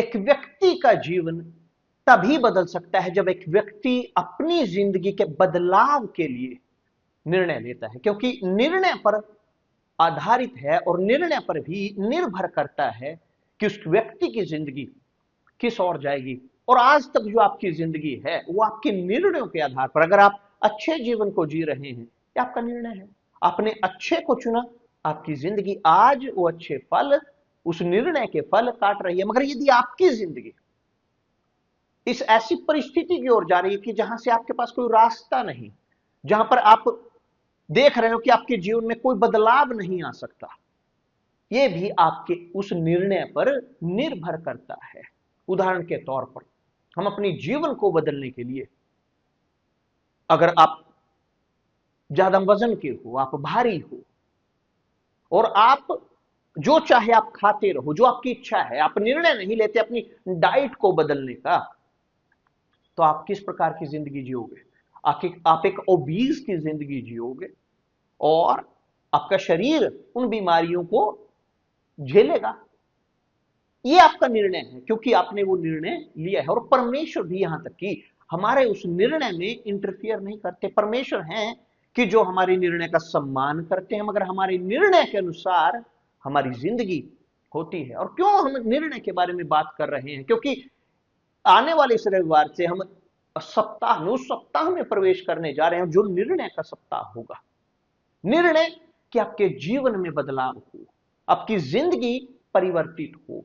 एक व्यक्ति का जीवन तभी बदल सकता है जब एक व्यक्ति अपनी जिंदगी के बदलाव के लिए निर्णय लेता है, क्योंकि निर्णय पर आधारित है और निर्णय पर भी निर्भर करता है कि उस व्यक्ति की जिंदगी किस ओर जाएगी। और आज तक जो आपकी जिंदगी है वो आपके निर्णयों के आधार पर, अगर आप अच्छे जीवन को जी रहे हैं, ये आपका निर्णय है, आपने अच्छे को चुना, आपकी जिंदगी आज वो अच्छे फल, उस निर्णय के फल काट रही है। मगर यदि आपकी जिंदगी इस ऐसी परिस्थिति की ओर जा रही है कि जहां से आपके पास कोई रास्ता नहीं, जहां पर आप देख रहे हो कि आपके जीवन में कोई बदलाव नहीं आ सकता, यह भी आपके उस निर्णय पर निर्भर करता है। उदाहरण के तौर पर, हम अपने जीवन को बदलने के लिए, अगर आप ज्यादा वजन के हो, आप भारी हो और आप जो चाहे आप खाते रहो, जो आपकी इच्छा है, आप निर्णय नहीं लेते अपनी डाइट को बदलने का, तो आप किस प्रकार की जिंदगी जियोगे? आप एक ओबीज की जिंदगी जियोगे और आपका शरीर उन बीमारियों को झेलेगा। यह आपका निर्णय है, क्योंकि आपने वो निर्णय लिया है। और परमेश्वर भी यहां तक कि हमारे उस निर्णय में इंटरफियर नहीं करते। परमेश्वर हैं कि जो हमारे निर्णय का सम्मान करते हैं, मगर हमारे निर्णय के अनुसार हमारी जिंदगी होती है। और क्यों हम निर्णय के बारे में बात कर रहे हैं? क्योंकि आने वाले इस रविवार से हम सप्ताह में, उस सप्ताह में प्रवेश करने जा रहे हैं जो निर्णय का सप्ताह होगा। निर्णय कि आपके जीवन में बदलाव हो, आपकी जिंदगी परिवर्तित हो।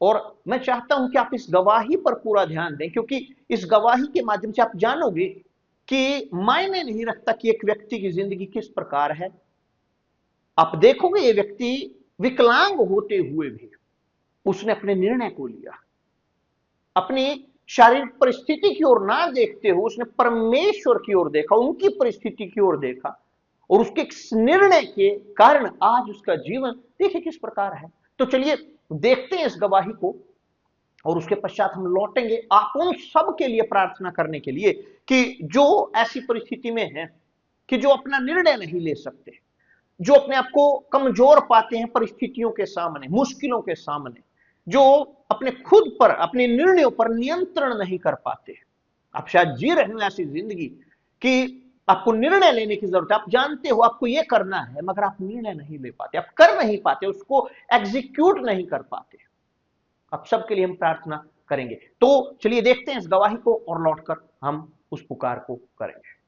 और मैं चाहता हूं कि आप इस गवाही पर पूरा ध्यान दें, क्योंकि इस गवाही के माध्यम से आप जानोगे कि मायने नहीं रखता कि एक व्यक्ति की जिंदगी किस प्रकार है। आप देखोगे ये व्यक्ति विकलांग होते हुए भी उसने अपने निर्णय को लिया, अपनी शारीरिक परिस्थिति की ओर ना देखते हुए उसने परमेश्वर की ओर देखा, उनकी परिस्थिति की ओर देखा, और उसके निर्णय के कारण आज उसका जीवन देखिए किस प्रकार है। तो चलिए देखते हैं इस गवाही को, और उसके पश्चात हम लौटेंगे आप उन सब के लिए प्रार्थना करने के लिए कि जो ऐसी परिस्थिति में है कि जो अपना निर्णय नहीं ले सकते, जो अपने आप को कमजोर पाते हैं परिस्थितियों के सामने, मुश्किलों के सामने, जो अपने खुद पर, अपने निर्णयों पर नियंत्रण नहीं कर पाते। आप शायद जी रहे हो ऐसी जिंदगी कि आपको निर्णय लेने की जरूरत है, आप जानते हो आपको यह करना है, मगर आप निर्णय नहीं ले पाते, आप कर नहीं पाते, उसको एग्जीक्यूट नहीं कर पाते। आप सबके लिए हम प्रार्थना करेंगे। तो चलिए देखते हैं इस गवाही को और लौटकर हम उस पुकार को करेंगे।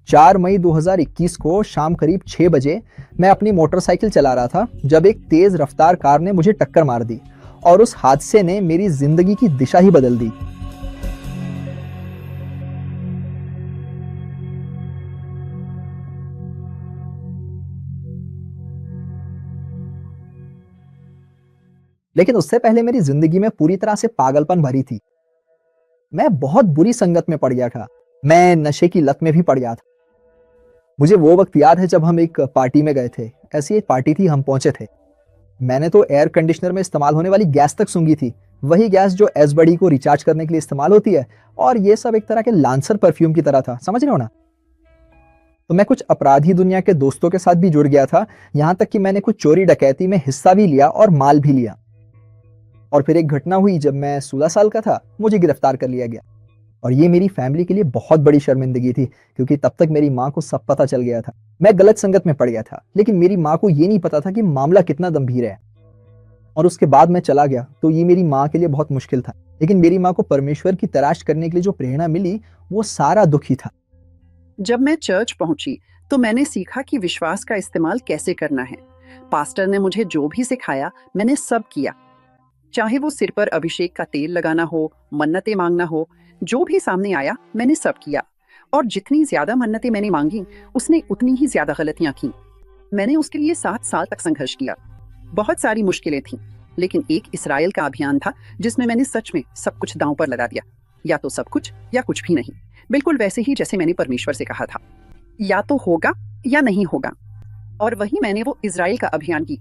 4 मई 2021 को शाम करीब 6 बजे मैं अपनी मोटरसाइकिल चला रहा था जब एक तेज रफ्तार कार ने मुझे टक्कर मार दी और उस हादसे ने मेरी जिंदगी की दिशा ही बदल दी। लेकिन उससे पहले मेरी जिंदगी में पूरी तरह से पागलपन भरी थी। मैं बहुत बुरी संगत में पड़ गया था, मैं नशे की लत में भी पड़ गया था। मुझे वो वक्त याद है जब हम एक पार्टी में गए थे। ऐसी एक पार्टी थी, हम पहुंचे थे। मैंने तो एयर कंडीशनर में इस्तेमाल होने वाली गैस तक सूंघी थी, वही गैस जो एस बडी को रिचार्ज करने के लिए इस्तेमाल होती है, और ये सब एक तरह के लांसर परफ्यूम की तरह था, समझ रहे हो ना। तो मैं कुछ अपराधी दुनिया के दोस्तों के साथ भी जुड़ गया था, यहां तक कि मैंने कुछ चोरी डकैती में हिस्सा भी लिया और माल भी लिया। और फिर एक घटना हुई जब मैं 16 साल का था, मुझे गिरफ्तार कर लिया गया। और ये मेरी फैमिली के लिए बहुत बड़ी शर्मिंदगी थी, क्योंकि तब तक मेरी माँ को सब पता चल गया था। मैं गलत संगत में पड़ गया था, लेकिन मेरी माँ को ये नहीं पता था कि मामला कितना गंभीर है। और उसके बाद मैं चला गया, तो ये मेरी माँ के लिए बहुत मुश्किल था। लेकिन मेरी माँ को परमेश्वर की तलाश करने के लिए जो प्रेरणा मिली, वो सारा दुख ही था। जब मैं चर्च पहुंची तो मैंने सीखा कि विश्वास का इस्तेमाल कैसे करना है। पास्टर ने मुझे जो भी सिखाया मैंने सब किया, चाहे वो सिर पर अभिषेक का तेल लगाना हो, मन्नतें मांगना हो, जो भी सामने आया मैंने सब किया। और जितनी ज्यादा मन्नतें मैंने मांगी उसने उतनी ही ज्यादा गलतियां की। मैंने उसके लिए 7 साल तक संघर्ष किया। बहुत सारी मुश्किलें थीं, लेकिन एक इस्राएल का अभियान था जिसमें मैंने सच में सब कुछ दांव पर लगा दिया। या तो सब कुछ या कुछ भी नहीं, बिल्कुल वैसे ही जैसे मैंने परमेश्वर से कहा था, या तो होगा या नहीं होगा। और वही मैंने वो इस्राएल का अभियान की,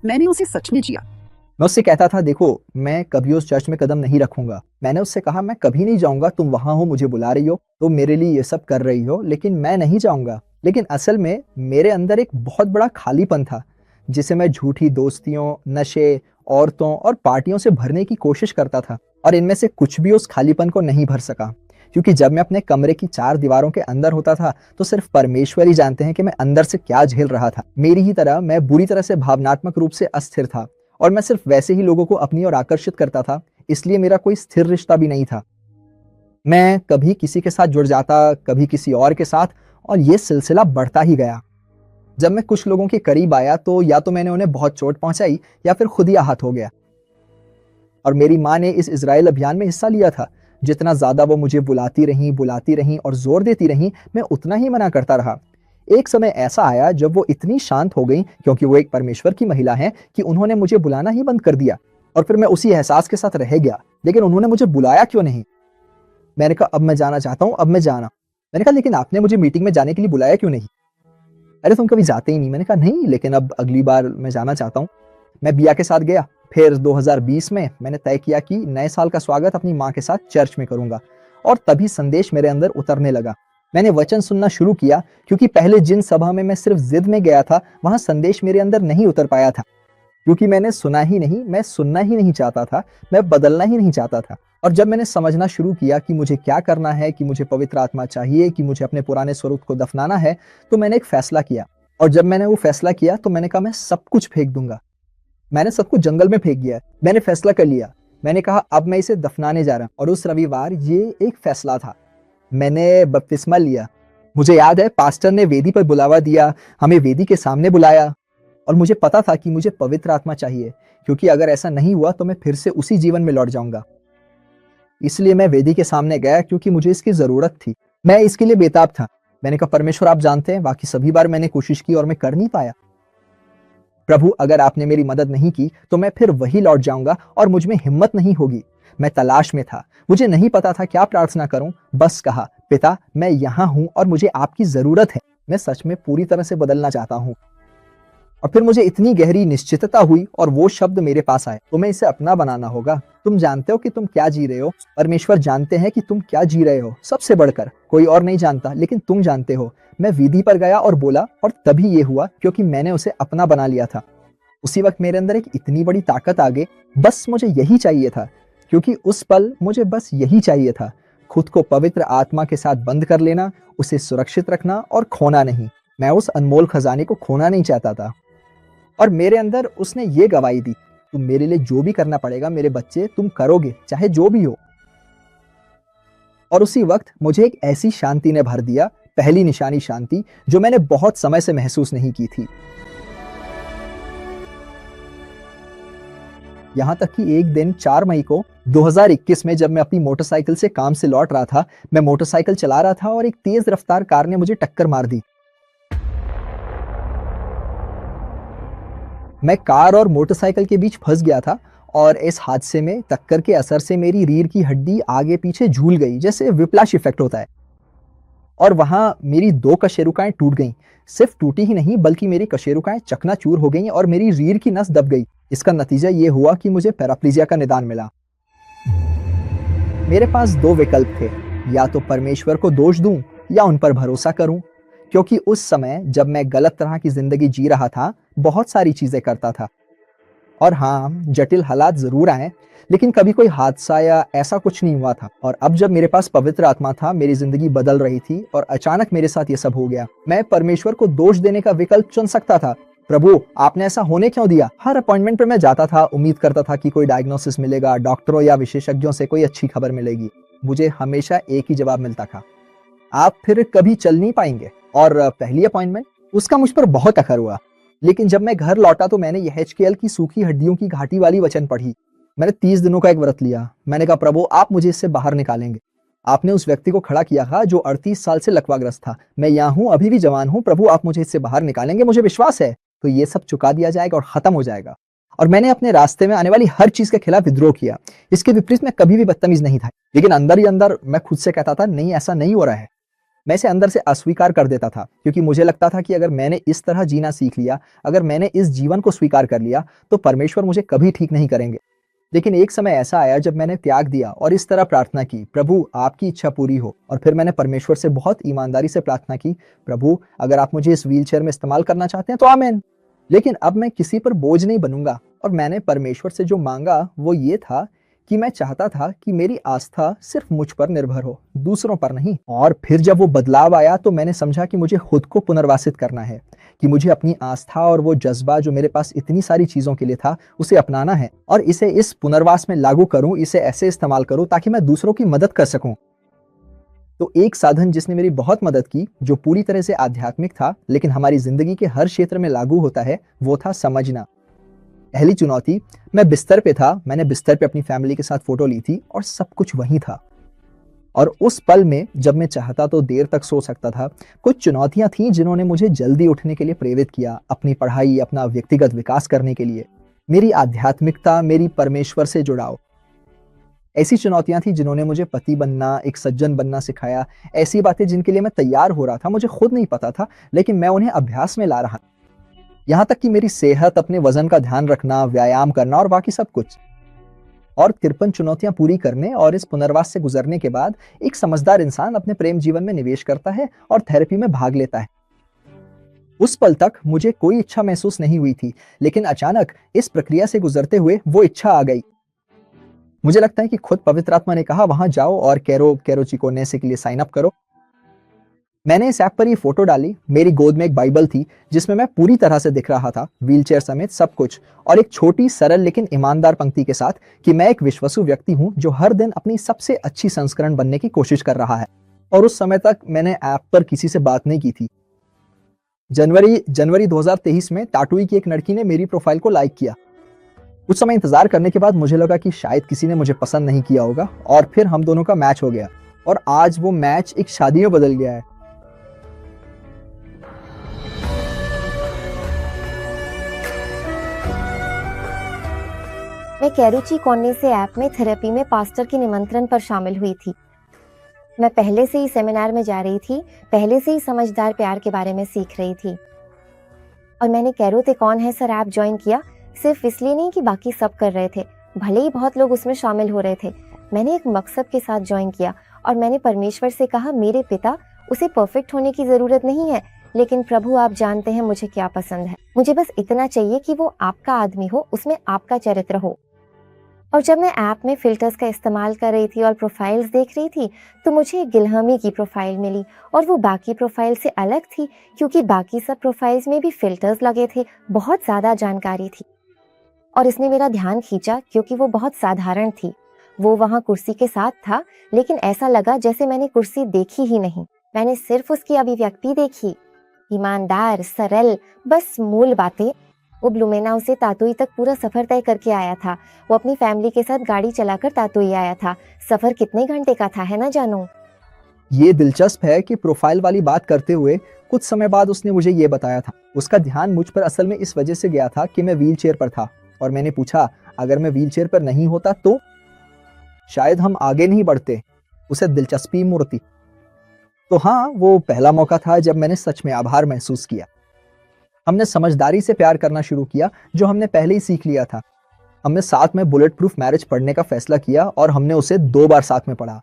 मैंने उसे सच में जिया। मैं उससे कहता था, देखो मैं कभी उस चर्च में कदम नहीं रखूंगा। मैंने उससे कहा, मैं कभी नहीं जाऊंगा, तुम वहां हो, मुझे बुला रही हो, तुम मेरे लिए ये सब कर रही हो, लेकिन मैं नहीं जाऊंगा। लेकिन असल में मेरे अंदर एक बहुत बड़ा खालीपन था, जिसे मैं झूठी दोस्तियों, नशे औरतों और पार्टियों से भरने की कोशिश करता था, और इनमें से कुछ भी उस खालीपन को नहीं भर सका। क्योंकि जब मैं अपने कमरे की 4 दीवारों के अंदर होता था तो सिर्फ परमेश्वर ही जानते हैं कि मैं अंदर से क्या झेल रहा था। मेरी ही तरह मैं बुरी तरह से भावनात्मक रूप से अस्थिर था, और मैं सिर्फ वैसे ही लोगों को अपनी ओर आकर्षित करता था, इसलिए मेरा कोई स्थिर रिश्ता भी नहीं था। मैं कभी किसी के साथ जुड़ जाता, कभी किसी और के साथ, और ये सिलसिला बढ़ता ही गया। जब मैं कुछ लोगों के करीब आया तो या तो मैंने उन्हें बहुत चोट पहुंचाई या फिर खुद ही आहत हो गया। और मेरी माँ ने इस इजराइल अभियान में हिस्सा लिया था। जितना ज्यादा वो मुझे बुलाती रहीं और जोर देती रहीं, मैं उतना ही मना करता रहा। एक समय ऐसा आया जब वो इतनी शांत हो गई, क्योंकि वो एक परमेश्वर की महिला है, कि उन्होंने मुझे बुलाना ही बंद कर दिया। और फिर मैं उसी एहसास के साथ रह गया, लेकिन उन्होंने मुझे बुलाया क्यों नहीं? मैंने कहा अब मैं जाना चाहता हूँ, अब मैं जाना। मैंने कहा लेकिन आपने मुझे मीटिंग में जाने के लिए बुलाया क्यों नहीं? अरे तुम कभी जाते ही नहीं। मैंने कहा नहीं, लेकिन अब अगली बार मैं जाना चाहता हूँ। मैं बिया के साथ गया। फिर 2020 में मैंने तय किया कि नए साल का स्वागत अपनी माँ के साथ चर्च में करूंगा, और तभी संदेश मेरे अंदर उतरने लगा। मैंने वचन सुनना शुरू किया, क्योंकि पहले जिन सभा में मैं सिर्फ जिद में गया था, वहां संदेश मेरे अंदर नहीं उतर पाया था, क्योंकि मैंने सुना ही नहीं, मैं सुनना ही नहीं चाहता था, मैं बदलना ही नहीं चाहता था। और जब मैंने समझना शुरू किया कि मुझे क्या करना है, कि मुझे पवित्र आत्मा चाहिए, कि मुझे अपने पुराने स्वरूप को दफनाना है, तो मैंने एक फैसला किया। और जब मैंने वो फैसला किया तो मैंने कहा मैं सब कुछ फेंक दूंगा। मैंने सब कुछ जंगल में फेंक दिया। मैंने फैसला कर लिया। मैंने कहा अब मैं इसे दफनाने जा रहा हूं। और उस रविवार ये एक फैसला था। मैंने बपतिस्मा लिया। मुझे याद है पास्टर ने वेदी पर बुलावा दिया, हमें वेदी के सामने बुलाया, और मुझे पता था कि मुझे पवित्र आत्मा चाहिए, क्योंकि अगर ऐसा नहीं हुआ तो मैं फिर से उसी जीवन में लौट जाऊंगा। इसलिए मैं वेदी के सामने गया, क्योंकि मुझे इसकी जरूरत थी। मैं इसके लिए बेताब था। मैंने कहा परमेश्वर आप जानते हैं, बाकी सभी बार मैंने कोशिश की और मैं कर नहीं पाया। प्रभु अगर आपने मेरी मदद नहीं की तो मैं फिर वही लौट जाऊंगा, और मुझ में हिम्मत नहीं होगी। मैं तलाश में था, मुझे नहीं पता था क्या प्रार्थना करूं। बस कहा पिता मैं यहाँ हूं और मुझे आपकी जरूरत है। मैं सच में पूरी तरह से बदलना चाहता हूं। और फिर मुझे इतनी गहरी निश्चितता हुई, और वो शब्द मेरे पास आए, तुम्हें इसे अपना बनाना होगा। तुम जानते हो कि तुम क्या जी रहे हो। परमेश्वर जानते हैं कि तुम क्या जी रहे हो, सबसे बढ़कर कोई और नहीं जानता, लेकिन तुम जानते हो। मैं वीधि पर गया और बोला, और तभी ये हुआ क्योंकि मैंने उसे अपना बना लिया था। उसी वक्त मेरे अंदर एक इतनी बड़ी ताकत आ गई। बस मुझे यही चाहिए था, क्योंकि उस पल मुझे बस यही चाहिए था, खुद को पवित्र आत्मा के साथ बंद कर लेना, उसे सुरक्षित रखना और खोना नहीं। मैं उस अनमोल खजाने को खोना नहीं चाहता था। और मेरे अंदर उसने ये गवाही दी, तुम मेरे लिए जो भी करना पड़ेगा मेरे बच्चे, तुम करोगे, चाहे जो भी हो। और उसी वक्त मुझे एक ऐसी शांति ने भर दिया, पहली निशानी शांति, जो मैंने बहुत समय से महसूस नहीं की थी। यहां तक कि एक दिन 4 मई को 2021 में जब मैं अपनी मोटरसाइकिल से काम से लौट रहा था, मैं मोटरसाइकिल चला रहा था और एक तेज रफ्तार कार ने मुझे टक्कर मार दी। मैं कार और मोटरसाइकिल के बीच फंस गया था, और इस हादसे में टक्कर के असर से मेरी रीढ़ की हड्डी आगे पीछे झूल गई, जैसे विप्लाश इफेक्ट होता है। और वहां मेरी 2 कशेरुकाएं टूट गईं। सिर्फ टूटी ही नहीं, बल्कि मेरी कशेरुकाएं चकनाचूर हो गईं और मेरी रीढ़ की नस दब गई। इसका नतीजा ये हुआ कि मुझे पैराप्लीजिया का निदान मिला। मेरे पास 2 विकल्प थे, या तो परमेश्वर को दोष दूं या उन पर भरोसा करूं, क्योंकि उस समय जब मैं गलत तरह की जिंदगी जी रहा था, बहुत सारी चीजें करता था। और हाँ, जटिल हालात जरूर आए, लेकिन कभी कोई हादसा या ऐसा कुछ नहीं हुआ था। और अब जब मेरे पास पवित्र आत्मा था, मेरी जिंदगी बदल रही थी, और अचानक मेरे साथ ये सब हो गया। मैं परमेश्वर को दोष देने का विकल्प चुन सकता था। प्रभु आपने ऐसा होने क्यों दिया? हर अपॉइंटमेंट पर मैं जाता था, उम्मीद करता था कि कोई डायग्नोसिस मिलेगा, डॉक्टरों या विशेषज्ञों से कोई अच्छी खबर मिलेगी। मुझे हमेशा एक ही जवाब मिलता था, आप फिर कभी चल नहीं पाएंगे। और पहली अपॉइंटमेंट, उसका मुझ पर बहुत असर हुआ। लेकिन जब मैं घर लौटा तो मैंने यहेजकेल की सूखी हड्डियों की घाटी वाली वचन पढ़ी। मैंने 30 दिनों का एक व्रत लिया। मैंने कहा प्रभु आप मुझे इससे बाहर निकालेंगे। आपने उस व्यक्ति को खड़ा किया था जो 38 साल से लकवाग्रस्त था। मैं यहाँ हूँ, अभी भी जवान हूँ। प्रभु आप मुझे इससे बाहर निकालेंगे, मुझे विश्वास है। तो ये सब चुका दिया जाएगा और खत्म हो जाएगा। और मैंने अपने रास्ते में आने वाली हर चीज के खिलाफ विद्रोह किया। इसके विपरीत मैं कभी भी बदतमीज नहीं था, लेकिन अंदर ही अंदर मैं खुद से कहता था नहीं, ऐसा नहीं हो रहा है। मैं इसे अंदर से अस्वीकार कर देता था, क्योंकि मुझे लगता था कि अगर मैंने इस तरह जीना सीख लिया, अगर मैंने इस जीवन को स्वीकार कर लिया, तो परमेश्वर मुझे कभी ठीक नहीं करेंगे। लेकिन एक समय ऐसा आया जब मैंने त्याग दिया और इस तरह प्रार्थना की, प्रभु आपकी इच्छा पूरी हो। और फिर मैंने परमेश्वर से बहुत ईमानदारी से प्रार्थना की, प्रभु अगर आप मुझे इस व्हीलचेयर में इस्तेमाल करना चाहते हैं तो आमीन, लेकिन अब मैं किसी पर बोझ नहीं बनूंगा और मैंने परमेश्वर से जो मांगा वो ये था कि मैं चाहता था कि मेरी आस्था सिर्फ मुझ पर निर्भर हो, दूसरों पर नहीं। और फिर जब वो बदलाव आया तो मैंने समझा कि मुझे खुद को पुनर्वासित करना है, कि मुझे अपनी आस्था और वो जज्बा जो मेरे पास इतनी सारी चीजों के लिए था उसे अपनाना है और इसे इस पुनर्वास में लागू करूं, इसे ऐसे इस्तेमाल करूं ताकि मैं दूसरों की मदद कर सकूं। तो एक साधन जिसने मेरी बहुत मदद की, जो पूरी तरह से आध्यात्मिक था लेकिन हमारी जिंदगी के हर क्षेत्र में लागू होता है, वो था समझना। पहली चुनौती, मैं बिस्तर पे था, मैंने बिस्तर पे अपनी फैमिली के साथ फोटो ली थी और सब कुछ वहीं था। और उस पल में जब मैं चाहता तो देर तक सो सकता था, कुछ चुनौतियां थीं जिन्होंने मुझे जल्दी उठने के लिए प्रेरित किया, अपनी पढ़ाई, अपना व्यक्तिगत विकास करने के लिए, मेरी आध्यात्मिकता, मेरी परमेश्वर से जुड़ाव। ऐसी चुनौतियां थी जिन्होंने मुझे पति बनना, एक सज्जन बनना सिखाया, ऐसी बातें जिनके लिए मैं तैयार हो रहा था, मुझे खुद नहीं पता था, लेकिन मैं उन्हें अभ्यास में ला रहा था। यहाँ तक कि मेरी सेहत, अपने वजन का ध्यान रखना, व्यायाम करना और बाकी सब कुछ। और 53 चुनौतियां पूरी करने और इस पुनर्वास से गुजरने के बाद एक समझदार इंसान अपने प्रेम जीवन में निवेश करता है और थेरेपी में भाग लेता है। उस पल तक मुझे कोई इच्छा महसूस नहीं हुई थी, लेकिन अचानक इस प्रक्रिया से गुजरते हुए वो इच्छा आ गई। मुझे लगता है कि खुद पवित्र आत्मा ने कहा, वहां जाओ और कैरो चिकोनेसे के लिए साइन अप करो। मैंने इस ऐप पर ये फोटो डाली। मेरी गोद में एक बाइबल थी जिसमें मैं पूरी तरह से दिख रहा था, व्हीलचेयर समेत सब कुछ, और एक छोटी सरल लेकिन ईमानदार पंक्ति के साथ कि मैं एक विश्वासु व्यक्ति हूं जो हर दिन अपनी सबसे अच्छी संस्करण बनने की कोशिश कर रहा है। और उस समय तक मैंने ऐप पर किसी से बात नहीं की थी। जनवरी 2023 में टाटुई की एक लड़की ने मेरी प्रोफाइल को लाइक किया। कुछ समय इंतजार करने के बाद मुझे लगा कि शायद किसी ने मुझे पसंद नहीं किया होगा, और फिर हम दोनों का मैच हो गया और आज वो मैच एक शादी में बदल गया है। मैं कैरुची कोन्नेसे ऐप में थेरेपी में पास्टर के निमंत्रण पर शामिल हुई थी। मैं पहले से ही सेमिनार में जा रही थी, पहले से ही समझदार प्यार के बारे में सीख रही थी। और मैंने कैरो ते कौन है सर ऐप ज्वाइन किया, सिर्फ इसलिए नहीं कि बाकी सब कर रहे थे, भले ही बहुत लोग उसमें शामिल हो रहे थे। मैंने एक मकसद के साथ ज्वाइन किया और मैंने परमेश्वर से कहा, मेरे पिता, उसे परफेक्ट होने की जरूरत नहीं है, लेकिन प्रभु आप जानते हैं मुझे क्या पसंद है। मुझे बस इतना चाहिए कि वो आपका आदमी हो, उसमें आपका चरित्र हो। और जब मैं ऐप में फिल्टर्स का इस्तेमाल कर रही थी और प्रोफाइल्स देख रही थी तो मुझे एक गिलहमी की प्रोफाइल मिली और वो बाकी प्रोफाइल से अलग थी क्योंकि बाकी सब प्रोफाइल्स में भी फिल्टर्स लगे थे, बहुत ज़्यादा जानकारी थी। और इसने मेरा ध्यान खींचा क्योंकि वो बहुत साधारण थी। वो वहाँ कुर्सी के साथ था, लेकिन ऐसा लगा जैसे मैंने कुर्सी देखी ही नहीं, मैंने सिर्फ उसकी अभिव्यक्ति देखी। ईमानदार, सरल, बस मूल बातें। वो ब्लूमेनाउ से तातुई तक पूरा सफर तय करके आया था। वो अपनी फैमिली के साथ गाड़ी चलाकर तातुई आया था। सफर कितने घंटे का था, है ना जानू? ये दिलचस्प है कि प्रोफाइल वाली बात करते हुए कुछ समय बाद उसने मुझे ये बताया था। उसका ध्यान मुझ पर असल में इस वजह से गया था कि मैं व्हीलचेयर पर था और मैंने पूछा, अगर मैं व्हीलचेयर पर नहीं होता तो शायद हम आगे नहीं बढ़ते। उसे दिलचस्पी मूर्ति। तो हाँ, वो पहला मौका था जब मैंने सच में आभार महसूस किया। हमने समझदारी से प्यार करना शुरू किया, जो हमने पहले ही सीख लिया था। हमने साथ में बुलेट प्रूफ मैरिज पढ़ने का फैसला किया और हमने उसे 2 बार साथ में पढ़ा।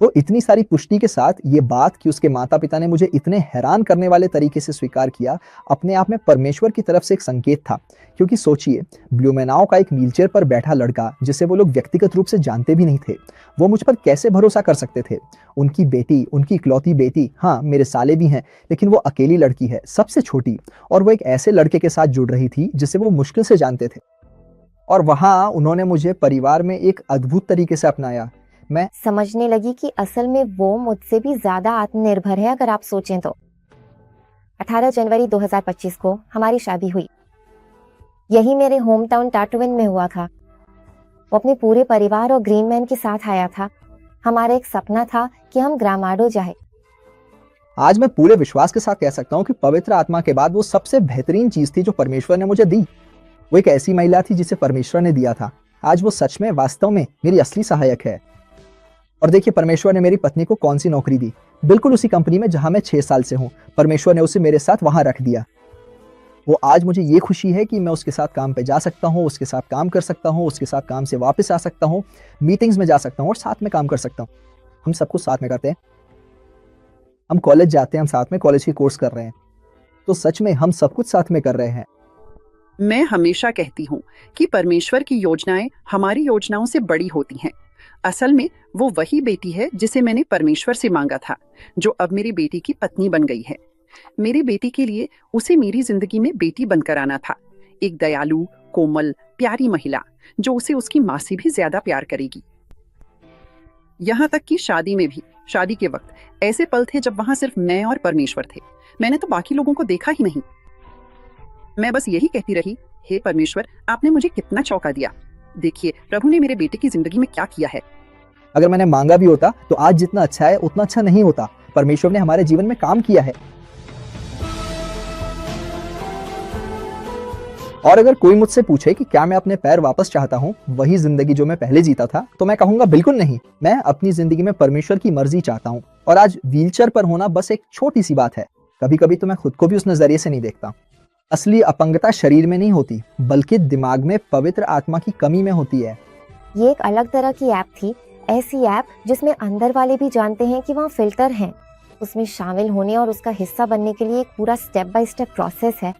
तो इतनी सारी पुष्टि के साथ ये बात कि उसके माता पिता ने मुझे इतने हैरान करने वाले तरीके से स्वीकार किया, अपने आप में परमेश्वर की तरफ से एक संकेत था। क्योंकि सोचिए, ब्लूमेनाउ का एक व्हीलचेयर पर बैठा लड़का जिसे वो लोग व्यक्तिगत रूप से जानते भी नहीं थे, वो मुझ पर कैसे भरोसा कर सकते थे? उनकी बेटी, उनकी इकलौती बेटी, हाँ मेरे साले भी हैं, लेकिन वो अकेली लड़की है, सबसे छोटी, और वो एक ऐसे लड़के के साथ जुड़ रही थी जिसे वो मुश्किल से जानते थे। और वहाँ उन्होंने मुझे परिवार में एक अद्भुत तरीके से अपनाया। मैं समझने लगी कि असल में वो मुझसे भी ज्यादा आत्मनिर्भर है। अगर आप सोचें तो 18 जनवरी 2025 को हमारी शादी हुई। यही मेरे होम टाउन टाटुविन में हुआ था। वो अपने पूरे परिवार और ग्रीनमैन के साथ आया था। हमारा एक सपना था कि हम ग्रामाडो जाए। आज मैं पूरे विश्वास के साथ कह सकता हूँ कि पवित्र आत्मा के बाद वो सबसे बेहतरीन चीज थी जो परमेश्वर ने मुझे दी। वो एक ऐसी महिला थी जिसे परमेश्वर ने दिया था। आज वो सच में, वास्तव में मेरी असली सहायक है। और देखिए, परमेश्वर ने मेरी पत्नी को कौन सी नौकरी दी? बिल्कुल उसी कंपनी में जहां मैं 6 साल से हूं। परमेश्वर ने उसे मेरे साथ वहां रख दिया। वो आज मुझे ये खुशी है कि मैं उसके साथ काम पे जा सकता हूँ, उसके साथ काम कर सकता हूँ, उसके साथ काम से वापस आ सकता हूँ, मीटिंग्स में जा सकता हूँ और साथ में काम कर सकता हूँ। हम सब कुछ साथ में करते हैं। हम कॉलेज जाते हैं, हम साथ में कॉलेज के कोर्स कर रहे हैं। तो सच में हम सब कुछ साथ में कर रहे हैं। मैं हमेशा कहती हूँ कि परमेश्वर की योजनाएं हमारी योजनाओं से बड़ी होती हैं। असल में वो वही बेटी है जिसे मैंने परमेश्वर से मांगा था, जो अब मेरी बेटी की पत्नी बन गई है। मेरी बेटी के लिए उसे मेरी जिंदगी में बेटी बनकर आना था, एक दयालु, कोमल, प्यारी महिला जो उसे उसकी माँ से भी ज्यादा प्यार करेगी। यहाँ तक कि शादी में भी, शादी के वक्त ऐसे पल थे जब वहां सिर्फ मैं और परमेश्वर थे। मैंने तो बाकी लोगों को देखा ही नहीं। मैं बस यही कहती रही, हे परमेश्वर, आपने मुझे कितना चौंका दिया। देखिए प्रभु ने मेरे बेटे की जिंदगी में क्या किया है। अगर मैंने मांगा भी होता तो आज जितना अच्छा है उतना अच्छा नहीं होता। परमेश्वर ने हमारे जीवन में काम किया है। और अगर कोई मुझसे पूछे कि क्या मैं अपने पैर वापस चाहता हूँ, वही जिंदगी जो मैं पहले जीता था, तो मैं कहूंगा बिल्कुल नहीं। मैं अपनी जिंदगी में परमेश्वर की मर्जी चाहता हूँ। और आज व्हीलचेयर पर होना बस एक छोटी सी बात है। कभी कभी तो मैं खुद को भी उस नजरिए से नहीं देखता। असली अपंगता शरीर में नहीं होती, बल्कि दिमाग में पवित्र आत्मा की कमी में होती है। ये एक अलग तरह की ऐप थी, ऐसी ऐप जिसमें अंदर वाले भी जानते हैं कि वहाँ फिल्टर हैं। उसमें शामिल होने और उसका हिस्सा बनने के लिए एक पूरा स्टेप बाय स्टेप प्रोसेस है।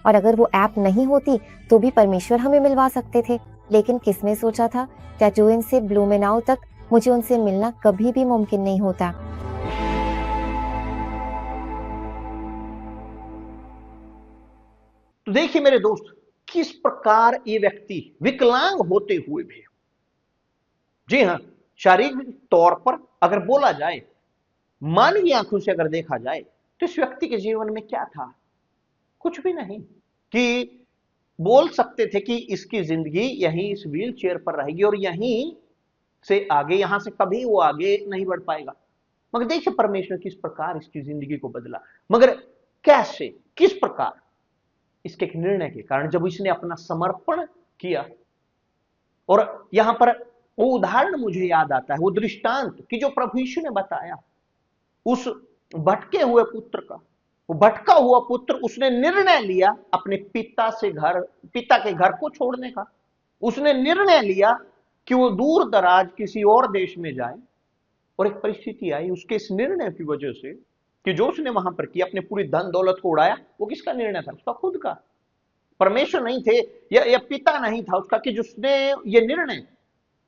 और अगर वो ऐप नहीं होती तो भी परमेश्वर हमें मिलवा सकते थे, लेकिन किसने सोचा था टैटूइन से ब्लूमेनाउ तक मुझे उनसे मिलना कभी भी मुमकिन नहीं होता। तो देखिए मेरे दोस्त, किस प्रकार ये व्यक्ति विकलांग होते हुए भी, जी हां, शारीरिक तौर पर अगर बोला जाए, मानवीय आंखों से अगर देखा जाए, तो इस व्यक्ति के जीवन में क्या था? कुछ भी नहीं कि बोल सकते थे कि इसकी जिंदगी यहीं इस व्हील चेयर पर रहेगी और यहीं से आगे, यहां से कभी वो आगे नहीं बढ़ पाएगा। मगर देखिए परमेश्वर किस प्रकार इसकी जिंदगी को बदला। मगर कैसे, किस प्रकार? इसके एक निर्णय के कारण, जब इसने अपना समर्पण किया। और यहां पर वो उदाहरण मुझे याद आता है, वो दृष्टांत कि जो प्रभु यीशु ने बताया उस भटके हुए पुत्र का। वो भटका हुआ पुत्र, उसने निर्णय लिया अपने पिता के घर को छोड़ने का। उसने निर्णय लिया कि वो दूर दराज किसी और देश में जाए। और एक परिस्थिति आई उसके इस निर्णय की वजह से कि जो उसने वहां पर किया, अपने पूरी धन दौलत को उड़ाया। वो किसका निर्णय था? उसका खुद का। परमेश्वर नहीं थे या पिता नहीं था उसका कि जिसने ये निर्णय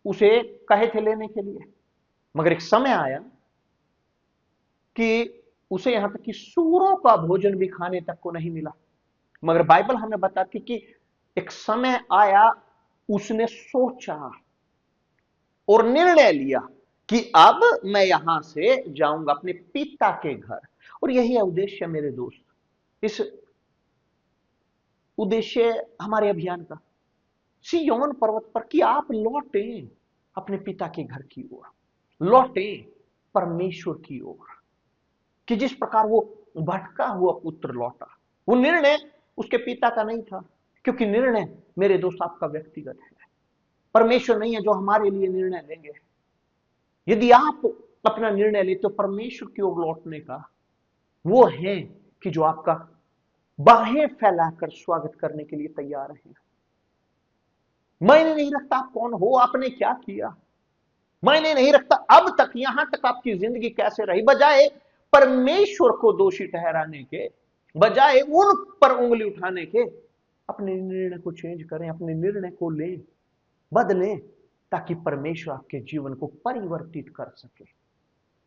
उसे कहे थे लेने के लिए। मगर एक समय आया कि उसे यहां तक कि सूरों का भोजन भी खाने तक को नहीं मिला। मगर बाइबल हमें बताती कि एक समय आया, उसने सोचा और निर्णय लिया कि अब मैं यहां से जाऊंगा अपने पिता के घर। और यही है उद्देश्य मेरे दोस्त, इस उद्देश्य हमारे अभियान का, सिय्योन पर्वत पर, कि आप लौटें अपने पिता के घर की ओर, लौटें परमेश्वर की ओर। कि जिस प्रकार वो भटका हुआ पुत्र लौटा, वो निर्णय उसके पिता का नहीं था, क्योंकि निर्णय मेरे दोस्त आपका व्यक्तिगत है। परमेश्वर नहीं है जो हमारे लिए निर्णय लेंगे। यदि आप अपना निर्णय लेते हो परमेश्वर की ओर लौटने का, वो है कि जो आपका बाहें फैलाकर स्वागत करने के लिए तैयार है। मायने नहीं रखता आप कौन हो, आपने क्या किया, मायने नहीं रखता अब तक यहां तक आपकी जिंदगी कैसे रही। बजाय परमेश्वर को दोषी ठहराने के, बजाय उन पर उंगली उठाने के, अपने निर्णय को चेंज करें, अपने निर्णय को लें, बदलें, ताकि परमेश्वर आपके जीवन को परिवर्तित कर सके।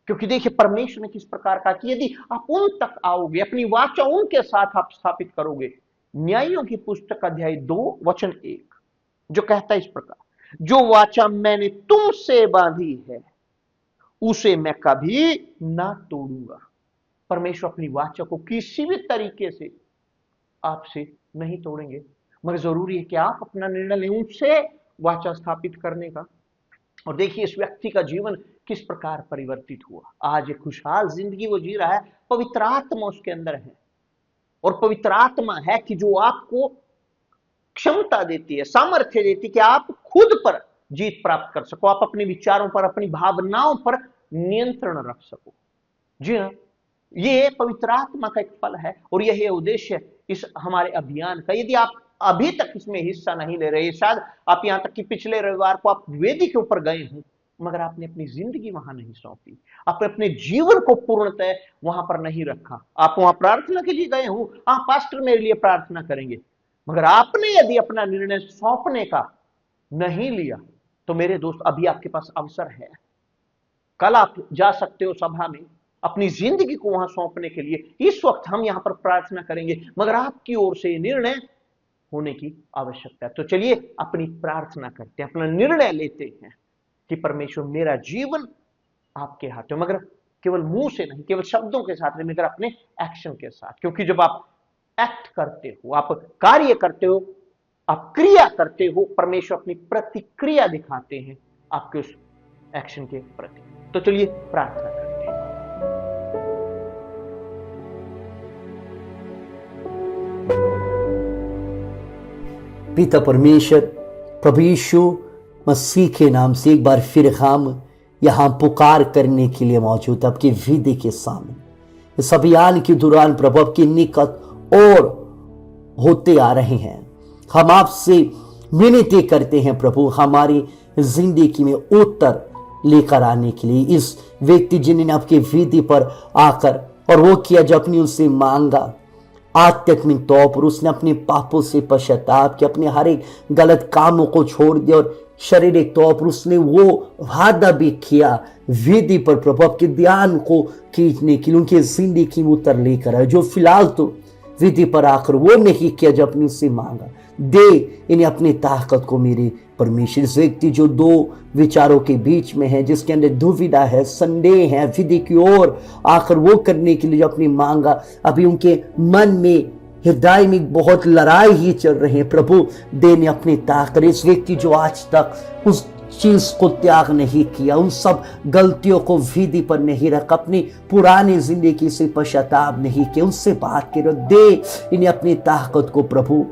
क्योंकि देखिए परमेश्वर ने किस प्रकार का कि यदि आप उन तक आओगे, अपनी वाचा उनके साथ आप स्थापित करोगे। न्यायियों की पुस्तक अध्याय 2 वचन 1 जो कहता है इस प्रकार, जो वाचा मैंने तुमसे बांधी है उसे मैं कभी ना तोड़ूंगा। परमेश्वर अपनी वाचा को किसी भी तरीके से आपसे नहीं तोड़ेंगे, मगर जरूरी है कि आप अपना निर्णय लें उनसे वाचा स्थापित करने का। और देखिए इस व्यक्ति का जीवन किस प्रकार परिवर्तित हुआ। आज एक खुशहाल जिंदगी वो जी रहा है, पवित्र आत्मा उसके अंदर है। और पवित्र आत्मा है कि जो आपको क्षमता देती है, सामर्थ्य देती है कि आप खुद पर जीत प्राप्त कर सको, आप अपने विचारों पर, अपनी भावनाओं पर नियंत्रण रख सको। जी हाँ, ये पवित्र आत्मा का एक फल है और यही उद्देश्य इस हमारे अभियान का। यदि आप अभी तक इसमें हिस्सा नहीं ले रहे, शायद आप यहां तक कि पिछले रविवार को आप वेदी के ऊपर गए हों, मगर आपने अपनी जिंदगी वहां नहीं सौंपी, आपने अपने जीवन को पूर्णतः वहां पर नहीं रखा। आप वहां प्रार्थना के लिए गए हो, पास्टर मेरे लिए प्रार्थना करेंगे, मगर आपने यदि अपना निर्णय सौंपने का नहीं लिया तो मेरे दोस्त अभी आपके पास अवसर है। कल आप जा सकते हो सभा में अपनी जिंदगी को वहां सौंपने के लिए। इस वक्त हम यहां पर प्रार्थना करेंगे, मगर आपकी ओर से निर्णय होने की आवश्यकता है। तो चलिए अपनी प्रार्थना करते हैं, अपना निर्णय लेते हैं कि परमेश्वर मेरा जीवन आपके हाथ में, मगर केवल मुंह से नहीं, केवल शब्दों के साथ नहीं, मगर अपने एक्शन के साथ। क्योंकि जब आप एक्ट करते हो, आप कार्य करते हो, आप क्रिया करते हो, परमेश्वर अपनी प्रतिक्रिया दिखाते हैं आपके उस एक्शन के प्रति। तो चलिए प्रार्थना करते हैं। पिता परमेश्वर, प्रभु यीशु मसीह के नाम से एक बार फिर हम यहाँ पुकार करने के लिए मौजूद, आपकी विधि के सामने इस अभियान के दौरान प्रभु आपके निकट और होते आ रहे हैं। हम आपसे विनती करते हैं प्रभु, हमारी जिंदगी में उत्तर लेकर आने के लिए। इस व्यक्ति जिन्होंने आपके विधि पर आकर और वो किया जो अपनी उससे मांगा, आध्यात्मिक तौर पर उसने अपने पापों से पश्चाताप किया, अपने हर एक गलत कामों को छोड़ दिया और शारीरिक तौर पर उसने वो वादा भी किया विधि पर प्रभु आपके ध्यान को खींचने के लिए, उनकी जिंदगी में उतर लेकर आए। जो फिलहाल तो विधि पर आकर वो नहीं किया जो अपने उससे मांगा, दे इन्हें अपनी ताकत को मेरे परमेश्वर। इस व्यक्ति जो दो विचारों के बीच में है, जिसके अंदर दुविधा है, संदेह है, विधि की ओर आकर वो करने के लिए जो अपनी मांगा, अभी उनके मन में हृदय में बहुत लड़ाई ही चल रही है, प्रभु देने अपनी ताकत। इस व्यक्ति जो आज तक उस चीज को त्याग नहीं किया, उन सब गलतियों को विधि पर नहीं रखा, अपनी पुरानी जिंदगी से पश्चाताप नहीं किया, उनसे बात करो, दे इन्हें अपनी ताकत को प्रभु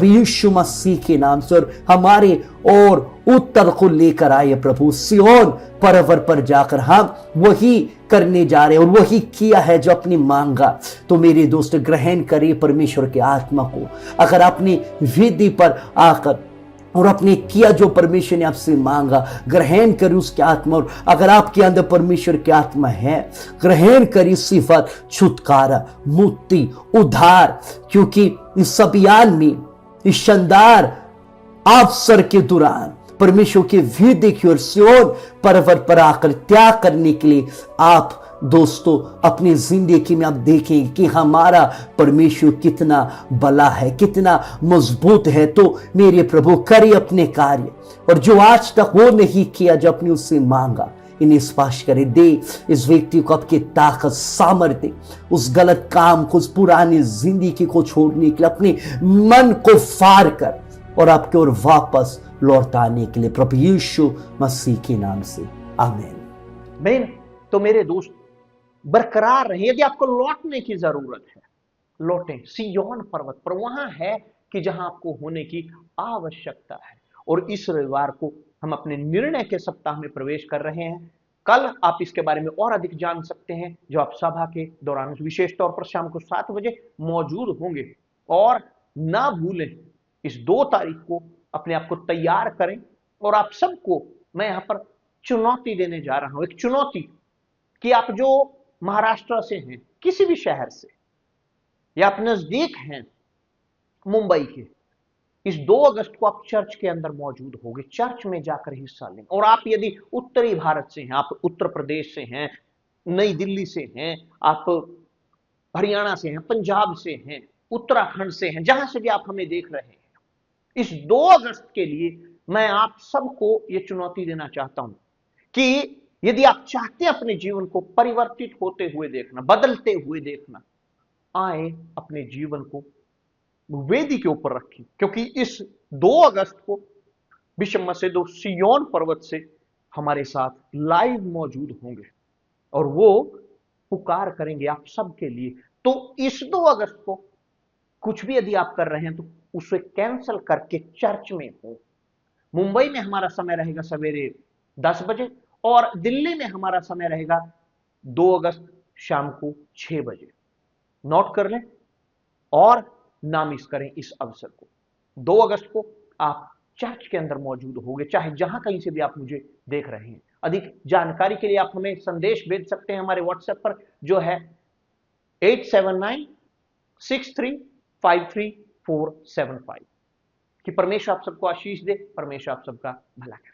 यीशु मसीह के नाम से। और हमारे और उत्तर को लेकर आए प्रभु, सियोन पर्वत पर जाकर हम वही करने जा रहे हैं और वही किया है जो अपनी मांगा। तो मेरे दोस्त ग्रहण करिए परमेश्वर के आत्मा को। अगर अपनी विधि पर आकर और आपने किया जो परमेश्वर ने आपसे मांगा, ग्रहण करी उसकी आत्मा। और अगर आपके अंदर परमेश्वर की आत्मा है, ग्रहण करी सिफत, छुटकारा, मुक्ति, उद्धार। क्योंकि इस अभियान में, इस शानदार अवसर के दौरान परमेश्वर के विधि की ओर सियोन पर्वत पर आकर त्याग करने के लिए आप दोस्तों अपनी जिंदगी में आप देखेंगे कि हमारा परमेश्वर कितना भला है, कितना मजबूत है। तो मेरे प्रभु करिए अपने कार्य, और जो आज तक वो नहीं किया जो अपने उससे मांगा, इन्हें स्पर्श करे। दे इस व्यक्ति को आपकी ताकत, सामर्थ्य, उस गलत काम को, उस पुरानी जिंदगी को छोड़ने के लिए, अपने मन को फाड़ कर और आपके ओर वापस लौटाने के लिए, प्रभु यीशु मसीह के नाम से, आमीन। बहन, तो मेरे दोस्त बरकरार रहे। यदि आपको लौटने की जरूरत है, लौटें सिय्योन पर्वत पर। वहां है कि जहां आपको होने की आवश्यकता है। और इस रविवार को हम अपने निर्णय के सप्ताह में प्रवेश कर रहे हैं। कल आप इसके बारे में और अधिक जान सकते हैं जो आप सभा के दौरान विशेष तौर पर शाम को 7 बजे मौजूद होंगे। और ना भूलें, इस 2 तारीख को अपने आप को तैयार करें। और आप सबको मैं यहां पर चुनौती देने जा रहा हूं, एक चुनौती कि आप जो महाराष्ट्र से हैं, किसी भी शहर से, या आप नजदीक हैं मुंबई के, इस 2 अगस्त को आप चर्च के अंदर मौजूद होंगे, चर्च में जाकर हिस्सा लेंगे। और आप यदि उत्तरी भारत से हैं, आप उत्तर प्रदेश से हैं, नई दिल्ली से हैं, आप हरियाणा से हैं, पंजाब से हैं, उत्तराखंड से हैं, जहां से भी आप हमें देख रहे हैं, इस 2 अगस्त के लिए मैं आप सबको यह चुनौती देना चाहता हूं कि यदि आप चाहते हैं अपने जीवन को परिवर्तित होते हुए देखना, बदलते हुए देखना, आए अपने जीवन को वेदी के ऊपर रखें। क्योंकि इस 2 अगस्त को बिशप मसेदो सिय्योन पर्वत से हमारे साथ लाइव मौजूद होंगे और वो पुकार करेंगे आप सबके लिए। तो इस 2 अगस्त को कुछ भी यदि आप कर रहे हैं तो उसे कैंसिल करके चर्च में हो। मुंबई में हमारा समय रहेगा सवेरे 10 बजे और दिल्ली में हमारा समय रहेगा 2 अगस्त शाम को 6 बजे। नोट कर लें और ना मिस करें इस अवसर को। 2 अगस्त को आप चर्च के अंदर मौजूद होंगे, चाहे जहां कहीं से भी आप मुझे देख रहे हैं। अधिक जानकारी के लिए आप हमें संदेश भेज सकते हैं हमारे व्हाट्सएप पर, जो है 8796353475। कि परमेश्वर आप सबको आशीष दे, परमेश्वर आप सबका भला करे।